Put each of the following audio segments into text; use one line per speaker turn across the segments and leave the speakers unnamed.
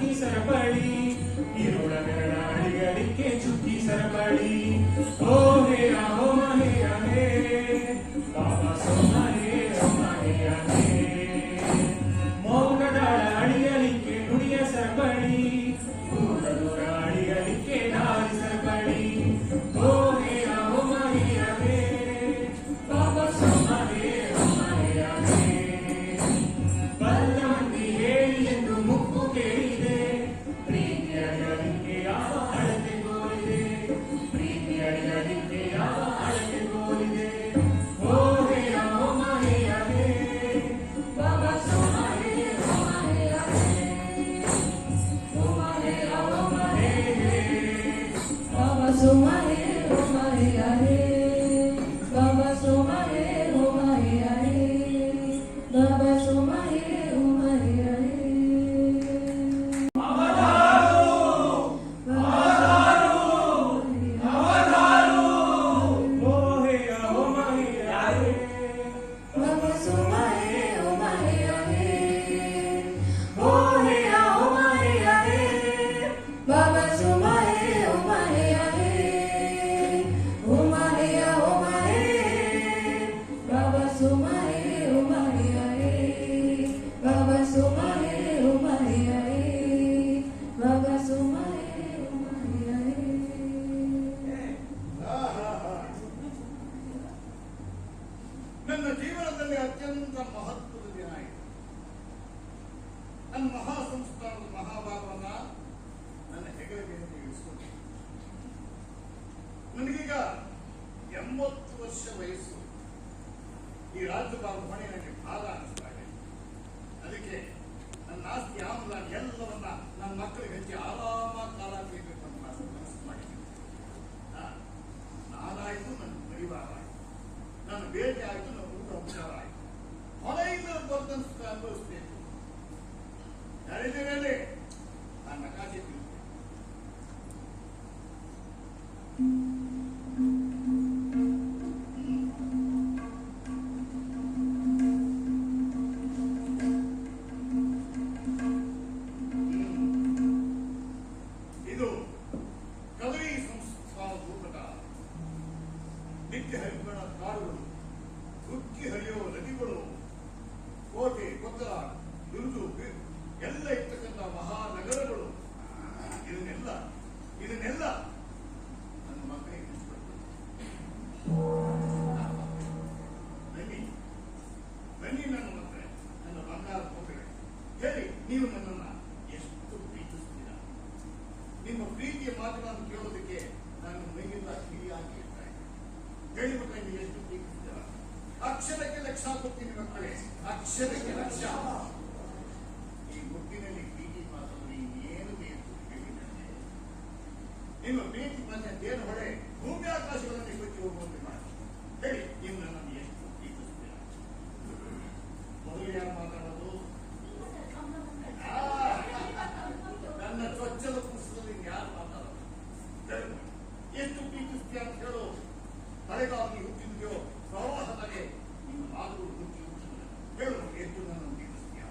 ಚುಕ್ಕಿ ಸರಪಳಿ ಇರುಳ ಬೆರಳ ಅಡಿಗಡಿಕೆ ಚುಕ್ಕಿ ಸರಪಳಿ ಓ ಹೇ ಓ ಮಹೇ ಹೇ ಬಾಬಾ ಸೋಮ ಹೇ ಸೋಮ ಹೇ ಹೇ ಮೌನದಾಳ ಅಡಿಗಲಿಕ್ಕೆ ನುಡಿಯ ಸರಪಳಿ ದೂರ ದೂರ ಅಡಿಗಲಿಕ್ಕೆ ದಾರಿ ಸರಪಳಿ ಓ ಹೇ ಓ ಮಹೇ ಹೇ ಬಾಬಾ ಸೋಮ ಹೇ ಸೋಮ ಹೇ ಹೇ ಬಲ್ಲ ಮಂದಿ ಹೇಳಿ ಎಂದು ಮುಕ್ಕು ಕೇಳಿದೆ ಪ್ರೀತಿ ಅಡಿಗಲಿಕ್ಕೆ ಯಾವ ಅಳತೆ ಗೋಲಿದೆ ಪ್ರೀತಿ ಅಡಿಗಲಿಕ್ಕೆ ಯಾವ ಅಳತೆ ಗೋಲಿದೆ ಓ ಹೇ ಓ ಮಹೇ ಹೇ ಬಾಬಾ ಸೋಮ ಹೇ ಸೋಮ ಹೇ ಹೇ ಓ ಮಹೇ ಓ ಮಹೇ ಹೇ ಬಾಬಾ ಸೋಮ ಹೇ ಓ ಮಹೇ ಹೇ ಬಾಬಾ ಸೋಮ ಹೇ ಓ ಮಹೇ ಹೇ ಬಾಬಾ ಸೋಮ ಹೇ ಓ ಮಹೇ ಹೇ
ನನ್ನ ಜೀವನದಲ್ಲಿ ಅತ್ಯಂತ ಮಹತ್ವದ ದಿನ ಇದೆ. ನನ್ನ ಮಹಾಸಂಸ್ಥಾನದ ಮಹಾಭಾಗವನ್ನ ನನ್ನ ಹೆಗಲಿಗೆ ಇಳಿಸ್ಕೊಂಡು ನನಗೀಗ 80 ವರ್ಷ ವಯಸ್ಸು. ಈ ರಾಜ್ಯಭಾರ ಹೊಣೆ ನನಗೆ ಭಾರ ಅನಿಸ್ತಾ ಇದೆ. ಅದಕ್ಕೆ ನನ್ನ ಆಸ್ತಿ ಆಮದಾನಿ ಎಲ್ಲವನ್ನ ನನ್ನ ಮಕ್ಕಳಿಗೆ ಹಂಚಿ ಆರಾಮ ಕಾಲ ಕೈಬೇಕು ಅಂತ ಮನಸ್ಸು ಮಾಡಿದ್ದೀನಿ. ನಾನಾಯ್ತು, ನನ್ನ ಪರಿವಾರ ಆಯ್ತು, ನನ್ನ ಬೇಟೆ ಆಯ್ತು, ನನ್ನ ಊಟ ಉಪಚಾರ ಆಯ್ತು. ಹೊಳೆಯಿಂದ ಬಂದನ್ನು ಅನುಭವಿಸಬೇಕು. ನಡೆದಿರಲಿ ನನ್ನ ಕಾಸೆ ತಿಳ್ಬೇಕು. ಇದು ಕದರಿ ಸಂಸ್ಥಾನದ ಪ್ರಕಾರ ನಿತ್ಯ ಹರಿಗಳ ಕಾಡುಗಳು, ಉಕ್ಕಿ ಹರಿಯುವ ನದಿಗಳು, ಕೋಟೆ, ಕೊತ್ತಲ, ದುರ್ದು ಎಲ್ಲ ಇರ್ತಕ್ಕಂಥ ಮಹಾನಗರಗಳು, ಇದನ್ನೆಲ್ಲ ನನ್ನ ಮಕ್ಕಳಿಗೆ ತಿಳಿಸ್ಕೊಡ್ಬೇಕು. ಬನ್ನಿ ನನ್ನ ಮಕ್ಕಳೇ, ನನ್ನ ಬಂಗಾರ ಮಕ್ಕಳೇ, ಹೇಳಿ ನೀವು ನನ್ನನ್ನು ಎಷ್ಟು ಪ್ರೀತಿಸ್ತೀರಾ? ನಿಮ್ಮ ಪ್ರೀತಿಯ ಮಾತುಗಳನ್ನು ಕೇಳೋದಕ್ಕೆ ನಾನು ಮೈಯಿಂದ ಹಿರಿಯಾಗಿ ಇರ್ತಾ ಇದ್ದೆ. ಹೇಳಿ ಮಕ್ಕಳೇ, ನೀವು ಎಷ್ಟು ಪ್ರೀತಿಸ್ತೀರ? ಅಕ್ಷರಕ್ಕೆ ಲಕ್ಷ ಕೊಡ್ತೀನಿ ಮಕ್ಕಳೇ, ಅಕ್ಷರಕ್ಕೆ ಲಕ್ಷ. ಈ ಮುಟ್ಟಿನಲ್ಲಿ ಪ್ರೀತಿ ಮಾತನ್ನು ಇನ್ನೇನು ಬೇಕು ಹೇಳಿ ನನಗೆ. ನಿಮ್ಮ ಪ್ರೀತಿ ಬಂದ ದೇನು ಹೊಳೆ ಭೂಮಿ ಆಕಾಶಗಳನ್ನು ಕೊಚ್ಚಿ ಹೋಗುವಂತೆ ಮಾಡಿ. ಹೇಳಿ ನೀವು ನನ್ನನ್ನು ಎಷ್ಟು ಪ್ರೀತಿಸ್ತೀರ? ಮೊದಲು ಯಾರು ಮಾತಾಡೋದು? ನನ್ನ ಚೊಚ್ಚಲ ಪುಸ್ತಕದಲ್ಲಿ ಯಾರು ಮಾತಾಡೋದು? ಹೇಳು, ಎಷ್ಟು ಪ್ರೀತಿಸ್ತೀಯ ಅಂತ ಹೇಳು. ತಲೆಗಾಗಿ ಹುಟ್ಟಿದೆಯೋ ಪ್ರವಾಹದಲ್ಲಿ ನಿಮ್ಮ ಮಾತುಗಳು ಹುಟ್ಟಿ ಹುಟ್ಟಿದೆ. ಹೇಳು, ಎಷ್ಟು ನನ್ನನ್ನು ಪ್ರೀತಿಸ್ತೀಯ?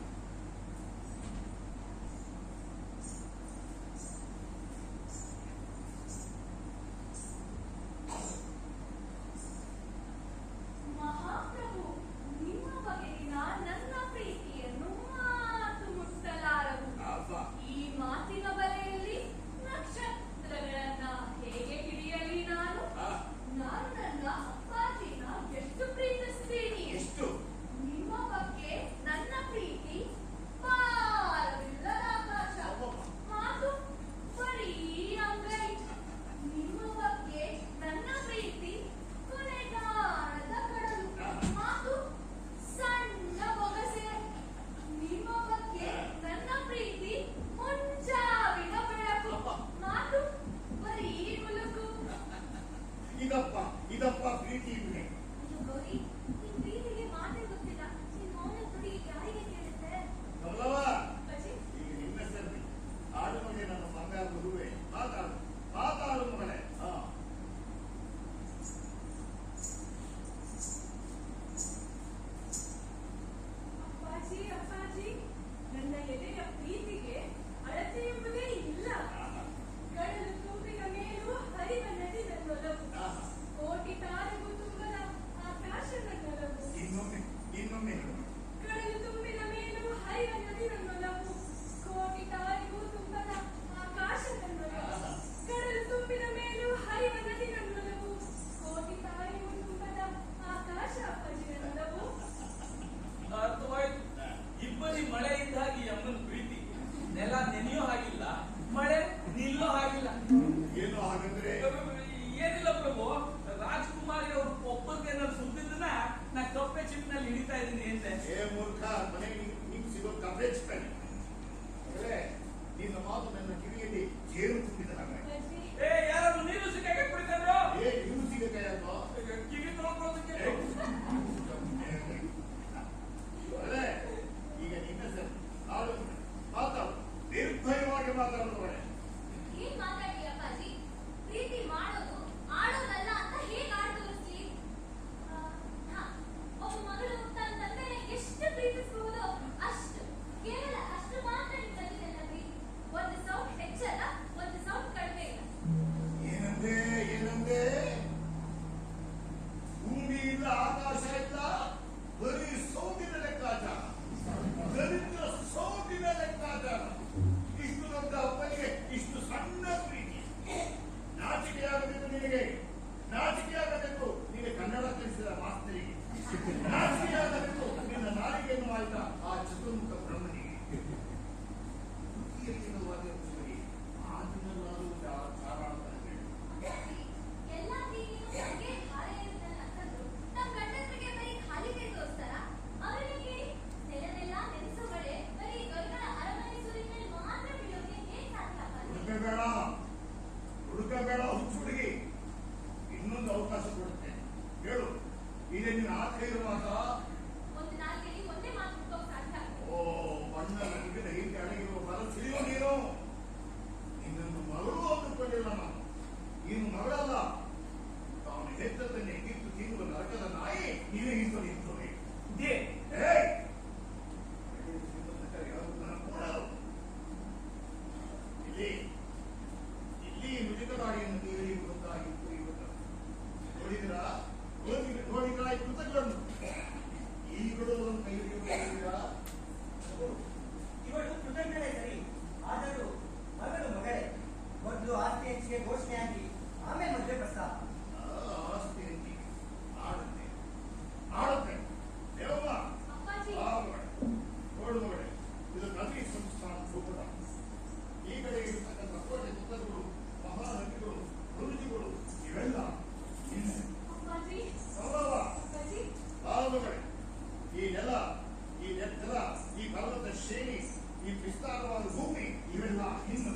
ಶ್ರೇಣಿ, ಈ ವಿಸ್ತಾರವಾದ ಭೂಮಿ ಇವೆಲ್ಲ ಇನ್ನು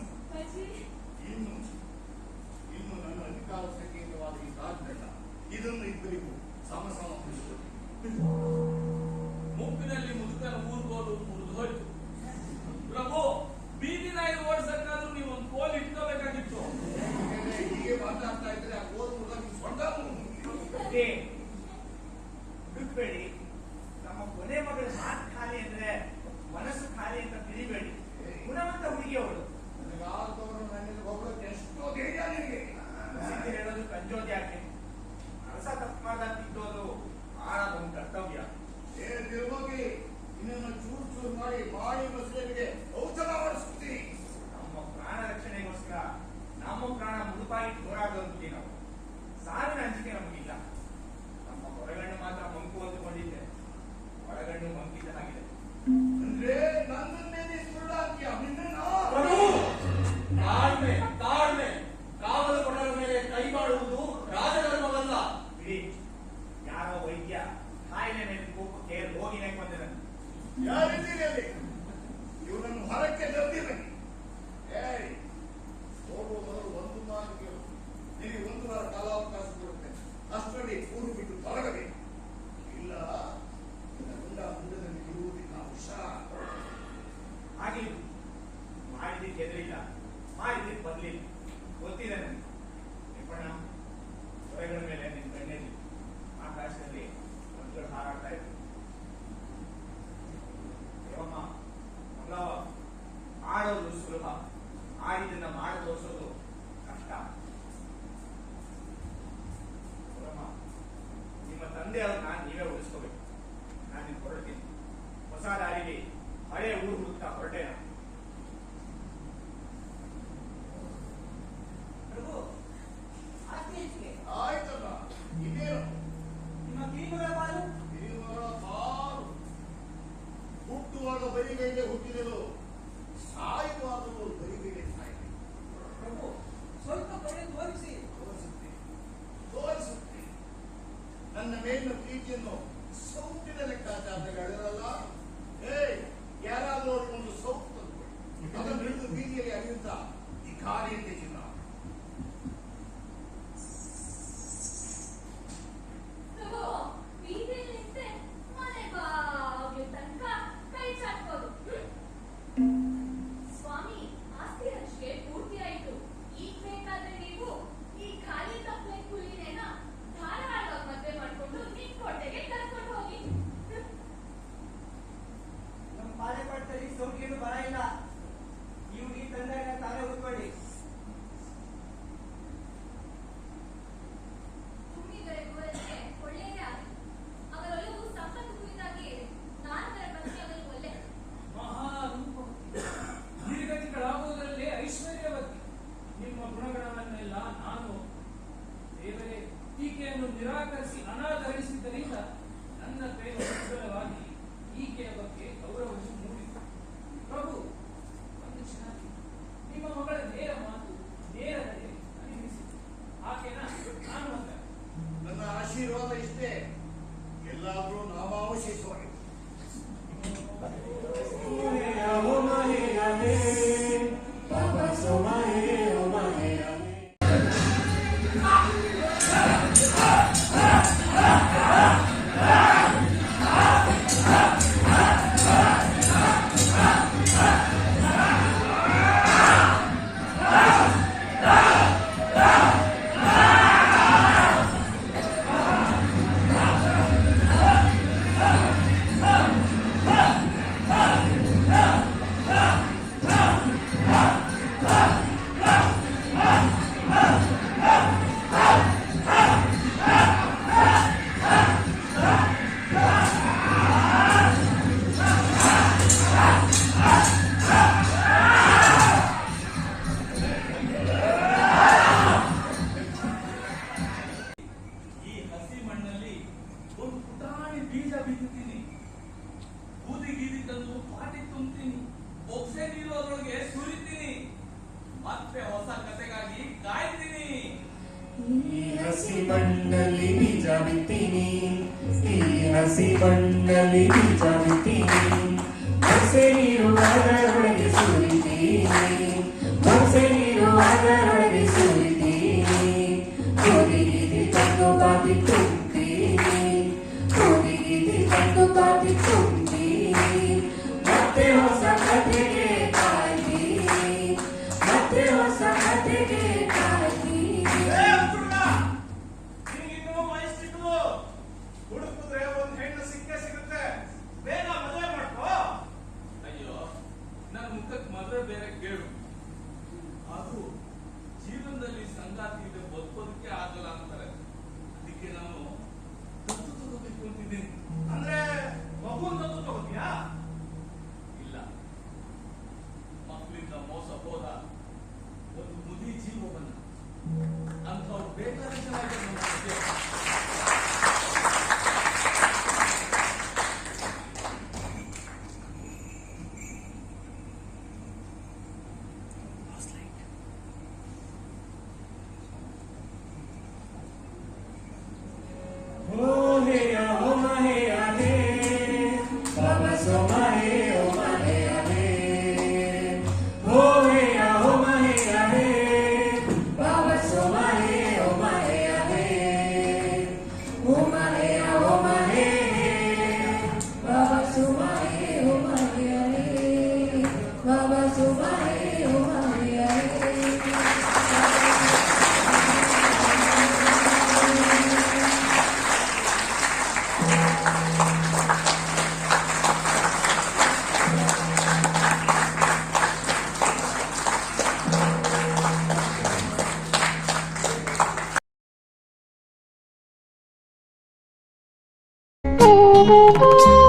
ಇನ್ನು ಇನ್ನು ನನ್ನ ಅಧಿಕಾರ ಸಂಕೇತವಾದ ಈ ರಾಜದಂಡ ಇದನ್ನು ಇಬ್ಬರಿಗೂ ಸಮಸಮಪಡಿಸಿಕೊಳ್ಳಿ.
ಮುಪ್ಪಿನಲ್ಲಿ ಮುದುಕನ ಊರ್ಗೋಲು ಮುರಿದು ಹೋಯ್ತು. ಪ್ರಭು, ಬೀದಿ ನಾಯಿ ಓಡಿಸಕ್ಕಾದ್ರೂ ನೀವು ಒಂದು ಕೋಲ್ ಇಟ್ಕೋಬೇಕಾಗಿತ್ತು.
ಹೀಗೆ ಮಾತಾಡ್ತಾ ಇದ್ರೆ ಆ ಕೋಲ್ ಮುರಿದ ಸೊಂಟ
ಬಿಡ್ಬೇಡಿ. ನಮ್ಮ ಕೊನೆ ಮಗಳ ಮಾತು ಖಾಲಿ ಅಂದ್ರೆ ಮನಸ್ಸು ಖಾಲಿ ಅಂತ ತಿಳಿಬೇಡಿ. ಗುಣವಂತ ಹುಡುಗಿ ಅವಳು.
ಎಷ್ಟೋ ಧೈರ್ಯ ನಿನಗೆ.
ಹೇಳೋದು ಕಂಜೋದ್ ಯಾಕೆ? ಅರಸ ತಪ್ಪು ಮಾಡ್ದಾಗ ತಿದ್ದೋದು ಆಳದೊಂದು ಕರ್ತವ್ಯ.
ಹೋಗಿ ಇನ್ನನ್ನು ಚೂರು ಚೂರು ಮಾಡಿ ಬಾಯಿ ಮಸೂರಿಗೆ ಔಷಧ ಮಾಡಿಸ್ತೀನಿ.
ನಮ್ಮ ಪ್ರಾಣ ರಕ್ಷಣೆಗೋಸ್ಕರ ನಮ್ಮ ಪ್ರಾಣ ಮುಡುಪಾಗಿ ಹೋರಾಡೋದು ನಾವು. ಸಾವಿನ ಅಂಜಿಕೆ ನಮಗಿಲ್ಲ. ನಮ್ಮ ಹೊರಗಣ್ಣು ಮಾತ್ರ ಮಂಕು ಹೊಂದಿಕೊಂಡಿದ್ದೆ, ಒಳಗಣ್ಣು ಮಂಕಿದ್ದ ಹಾಗಿದೆ.
ಅಂದ್ರೆ ನನ್ನನ್ನೇ ಸುಳ್ಳಾಕಿಯ
ತಾಳ್ಮೆ ತಾಳ್ಮೆ. ಕಾವಲು ಕೊಡರ ಮೇಲೆ ಕೈ ಮಾಡುವುದು ರಾಜಧರ್ಮವಲ್ಲ.
ಬಿಡಿ, ಯಾರೋ ವೈದ್ಯ ಕಾಯಿಲೆ ಮೇಲೆ ಕೋಪಕ್ಕೆ ರೋಗಿನೇ ಬಂದಿದ್ದಾನೆ.
ಯಾರಿದ್ದೀರಿ ಅಲ್ಲಿ? ಇವನನ್ನು ಹೊರಕ್ಕೆ ತಂದಿರಲಿ. ಹೋಗುವ ಮೊದಲು ಒಂದು ಮಾತು ಕೇಳು. ನಿನಗೆ 1 ವಾರ ಕಾಲಾವಕಾಶ ಕೊಡುತ್ತೇನೆ. ಅಷ್ಟರಲ್ಲಿ ಊರು ಬಿಟ್ಟು ತೊಲಗಬೇಕು. ಇಲ್ಲ ಗುಂಡ ಮುಂಡದಲ್ಲಿ ಇರುವುದಿಲ್ಲ. ಹುಷಾರ್.
ಹಾಗೆ ಮಾಡಿದ್ದಕ್ಕೆ ಎದುರಿಲ್ಲ, ಮಾಡಿದ್ದಕ್ಕೆ ಬರ್ಲಿಲ್ಲ. ಗೊತ್ತಿದೆ ನನಗೆ. ನಿಪ್ಪಣ್ಣ ಹೊರಗಡೆ ಮೇಲೆ ನಿನ್ನ ಕಣ್ಣಲ್ಲಿ ಆಕಾಶದಲ್ಲಿ ಮಂಜುಗಳು ಹಾರಾಡ್ತಾ ಇದ್ರು. ದೇವಮ್ಮ, ಮಂಗವ, ಆಡೋದು ಸುಲಭ, ಆಡಿದ್ದನ್ನ ಮಾಡಿ ತೋರಿಸೋದು ಕಷ್ಟ. ನಿಮ್ಮ ತಂದೆಯವ್ರನ್ನ ನೀವೇ ಉಳಿಸ್ಕೋಬೇಕು. ನಾನು ನಿಮ್ಗೆ ಹೊರಡ್ತೀನಿ. ಹೊಸ ದಾರಿಲಿ ಹಳೆ ಊರು ಹುಡುಕ್ತಾ ಹೊರಟೇನ.
ಆಯ್ತಲ್ಲ, ಇನ್ನೇನು
ನಿಮ್ಮ ಕಿರಿಮಗಳ ಪಾಲು
ಹಿರಿಯರ ಪಾಲು. ಹುಟ್ಟುವಾಗ ಬರಿಗೈಗೆ ಹುಟ್ಟಿದೆವು, ಸಾಯುವಾಗಲೂ ಬರಿಗೈಗೆ ಸಾಯಿದೆ.
ಪ್ರಭು, ಸ್ವಲ್ಪ ಕಡೆ ತೋರಿಸಿ.
ತೋರಿಸುತ್ತೆ. ನನ್ನ ಮೇಲಿನ ಪ್ರೀತಿಯನ್ನು ಸೌತಿನ ಲೆಕ್ಕಾಚಾರಗಳಿರಲ್ಲ. ಯಾರಾದ್ರೂ ಒಂದು ಸೌತ್ ತಂದ್ಕೊಡಿ. ಅದನ್ನು ಹಿಡಿದು ಬೀದಿಯಲ್ಲಿ ಅರಿಯುತ್ತ ಈ ಕಾರ್ಯಕ್ಕೆ ಚಿನ್ನ.
ಸ್ವಾಮಿ, ಆಸ್ತಿ ಹಂಚಿಕೆ ಪೂರ್ತಿ ಆಯ್ತು. ಈಗ ಬೇಕಾದ್ರೆ ನೀವು ಈ ಖಾಲಿ ತಪ್ಪಲೆ ಕೂಲಿನೇನ ಧಾರಾಳವಾಗಿ ಮದುವೆ ಮಾಡ್ಕೊಂಡು ನಿಮ್ ಕೋಟೆಗೆ ಕರ್ಕೊಂಡು ಹೋಗಿ.
ನಮ್ಮ ಪಾಳೆಪಟ್ಟಲ್ಲಿ ಸೌಖ್ಯನು ಬರ ಇಲ್ಲ. ನೀವು ಈ ತಂದೆನ ತಾನೇ ಉಳ್ಕೊಳ್ಳಿ.
ತುಂಬಿದರೆ ಗೋರಕ್ಕೆ ಒಳ್ಳೆಯದೇ ಆಗಲಿ. ಅವರೊಲವು ಸಂಪತ್ತು ಕುರಿತಾಗಿ ನಾಲ್ಕರ ಬಗ್ಗೆ ಅವರು ಒಳ್ಳೆ
ಮಹಾರೂಪವತಿ, ದೀರ್ಘತಿಗಳಾಗುವುದರಲ್ಲೇ ಐಶ್ವರ್ಯವತಿ. ನಿಮ್ಮ ಗುಣಗಳನ್ನೆಲ್ಲ ನಾನು ದೇವರೇ ಈಕೆಯನ್ನು ನಿರಾಕರಿಸಿ ಅನಾದರಿಸಿದ್ದರಿಂದ ನನ್ನ ಪ್ರೇಮ ಉಜ್ವಲವಾಗಿ ಈಕೆಯ ಬಗ್ಗೆ ಗೌರವವು ಮೂಡಿತು. ಪ್ರಭು, ಒಂದು ಕ್ಷಣ ನಿಮ್ಮ ಮಗಳ ನೇರ ಮಾತು, ನೇರ ನಡೆ ಅನಿಸಿತು. ಆಕೆನ ನಾನು ಮಗ.
ನನ್ನ ಆಶೀರ್ವಾದ ಇಷ್ಟೇ, ಎಲ್ಲಾದ್ರೂ ನಾಮಾವಶೇಷವಾಗಿದೆ.
ಹಸಿ ಮಣ್ಣಲ್ಲಿ ಬೀಜ ಬಿತ್ತೀನಿ, ಈ ಹಸಿ ಮಣ್ಣಲ್ಲಿ ಬೀಜ ಬಿತ್ತೀನಿ. ಹಸಿರು ಅದರೊಳಗೆ ಸುರಿತೀನಿ ಬೊಗಸೆ ನೀರು ಅದರೊಳಗೆ ಸುರಿತೀನಿ ಕೋದಿಗಿದಿ ತಂದು ಬಾತಿ ತುಂಬ್ತೀನಿ ಕೋದಿಗಿದಿ ತಂದು ಬಾತಿ ತುಂಬ್ತೀನಿ ಮತ್ತೆ ಹೊಸ ಕಥೆಗೆ ಕಾಯ್ತೀನಿ ಮತ್ತೆ ಹೊಸ ಕಥೆಗೆ ಕಾಯ್ತೀನಿ
ನಿನಗಿನ್ನೂ ವಯಸ್ಸಿಟ್ಟು ಹುಡುಕಿದ್ರೆ ಒಂದು ಹೆಣ್ಣು ಸಿಕ್ಕೇ ಸಿಗುತ್ತೆ ಬೇಗ ಮದುವೆ ಮಾಡ್ಕೋ.
ಅಯ್ಯೋ ನನ್ನ ಮುಖಕ್ಕೆ ಮದುವೆ ಬೇರೆ ಕೇಳು ಅದು ಜೀವನದಲ್ಲಿ ಸಂಗಾತಿ ಇದೆ ಬದುಕೋದಕ್ಕೆ ಆಗಲ್ಲ ಅಂತಾರೆ ಅದಕ್ಕೆ ನಾನು ದತ್ತು ತಗೋಬೇಕು ಅಂತಿದ್ದೀನಿ.
ಅಂದ್ರೆ ಮಗುನ್ ದತ್ತು ತಗೋತೀಯಾ?
ಇಲ್ಲ ಮಕ್ಕಳಿಂದ ಮೋಸ ಹೋದ ಒಂದು ಮುದಿ ಜೀವವನ್ನ ಅಂಥವ್ರು ಬೇಕಾದ ಜನ ಇದ್ದಾರೆ ನಮ್ಮ ಮಧ್ಯೆ.
ಓ ಹೇಯ ಓ ಮಹೇಯ ಹೇ ಬಾಬಾ ಸೋಮ ಹೇ ಓ ಮಹೇಯ ಹೇ ಓ ಹೇಯ ಓ ಮಹೇಯ ಹೇ ಬಾಬಾ ಸೋಮ ಹೇ ಓ ಮಹೇಯ ಹೇ ಓ ಮಹೇಯ ಓ ಮಹೇ ಬಾಬಾ ಸೋಮ ಹೇ ಓ ಮಹೇಯ ಹೇ ಬಾಬಾ ಸೋಮ ಹೇ ಓ ಮಹೇಯ ಹೇ
Thank you.